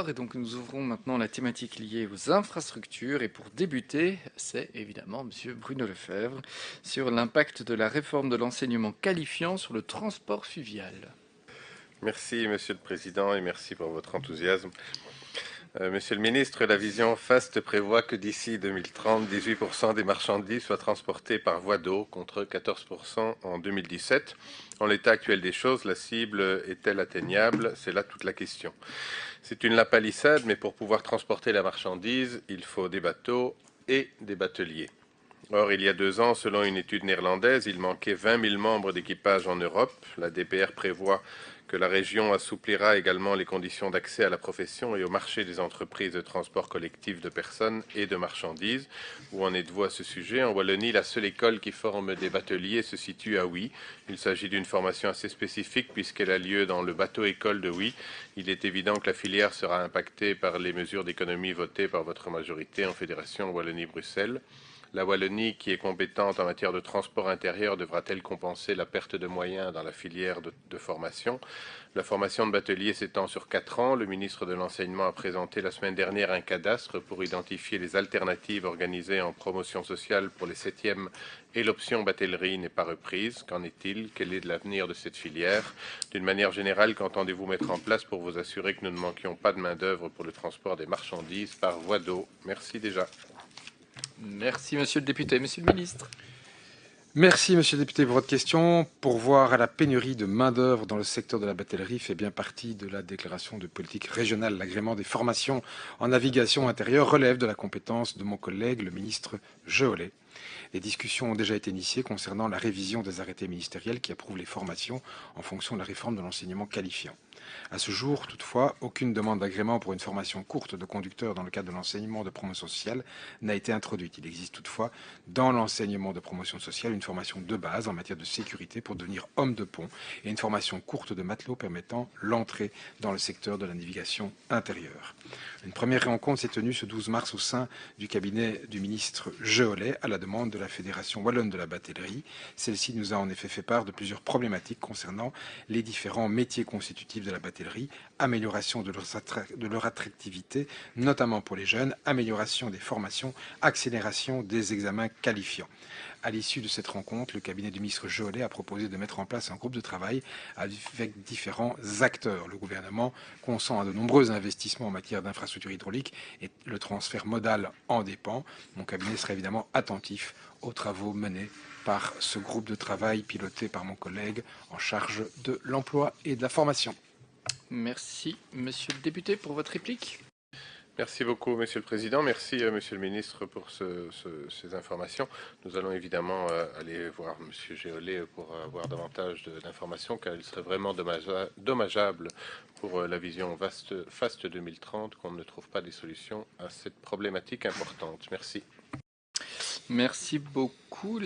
soir et donc nous ouvrons maintenant la thématique liée aux infrastructures et pour débuter, c'est évidemment Monsieur Bruno Lefebvre sur l'impact de la réforme de l'enseignement qualifiant sur le transport fluvial. Merci, Monsieur le Président, et merci pour votre enthousiasme. Monsieur le Ministre, la vision FAST prévoit que d'ici 2030, 18% des marchandises soient transportées par voie d'eau, contre 14% en 2017. En l'état actuel des choses, la cible est-elle atteignable? C'est là toute la question. C'est une lapalissade, mais pour pouvoir transporter la marchandise, il faut des bateaux et des bateliers. Or, il y a 2 ans, selon une étude néerlandaise, il manquait 20 000 membres d'équipage en Europe. La DPR prévoit que la région assouplira également les conditions d'accès à la profession et au marché des entreprises de transport collectif de personnes et de marchandises. Où en êtes-vous à ce sujet? En Wallonie, la seule école qui forme des bateliers se situe à Huy. Il s'agit d'une formation assez spécifique puisqu'elle a lieu dans le bateau-école de Huy. Il est évident que la filière sera impactée par les mesures d'économie votées par votre majorité en Fédération Wallonie-Bruxelles. La Wallonie, qui est compétente en matière de transport intérieur, devra-t-elle compenser la perte de moyens dans la filière de formation? La formation de batelier s'étend sur 4 ans. Le ministre de l'Enseignement a présenté la semaine dernière un cadastre pour identifier les alternatives organisées en promotion sociale pour les 7e et l'option batellerie n'est pas reprise. Qu'en est-il? Quel est l'avenir de cette filière? D'une manière générale, qu'entendez-vous mettre en place pour vous assurer que nous ne manquions pas de main-d'œuvre pour le transport des marchandises par voie d'eau? Merci déjà. Merci Monsieur le député. Monsieur le ministre. Merci, monsieur le député, pour votre question. Pourvoir à la pénurie de main-d'œuvre dans le secteur de la batellerie fait bien partie de la déclaration de politique régionale. L'agrément des formations en navigation intérieure relève de la compétence de mon collègue, le ministre Geolet. Les discussions ont déjà été initiées concernant la révision des arrêtés ministériels qui approuvent les formations en fonction de la réforme de l'enseignement qualifiant. À ce jour, toutefois, aucune demande d'agrément pour une formation courte de conducteur dans le cadre de l'enseignement de promotion sociale n'a été introduite. Il existe toutefois dans l'enseignement de promotion sociale une formation de base en matière de sécurité pour devenir homme de pont et une formation courte de matelot permettant l'entrée dans le secteur de la navigation intérieure. Une première rencontre s'est tenue ce 12 mars au sein du cabinet du ministre Geolet à la demande de la Fédération wallonne de la batellerie. Celle-ci nous a en effet fait part de plusieurs problématiques concernant les différents métiers constitutifs de la batellerie, amélioration de leur attractivité, notamment pour les jeunes, amélioration des formations, accélération des examens qualifiants. À l'issue de cette rencontre, le cabinet du ministre Geolet a proposé de mettre en place un groupe de travail avec différents acteurs. Le gouvernement consent à de nombreux investissements en matière d'infrastructures hydrauliques et le transfert modal en dépend. Mon cabinet sera évidemment attentif aux travaux menés par ce groupe de travail piloté par mon collègue en charge de l'emploi et de la formation. Merci Monsieur le député pour votre réplique. Merci beaucoup, Monsieur le Président. Merci, Monsieur le Ministre, pour ces informations. Nous allons évidemment aller voir Monsieur Geolet pour avoir davantage d'informations, car il serait vraiment dommageable pour la vision FAST 2030 qu'on ne trouve pas des solutions à cette problématique importante. Merci. Merci beaucoup.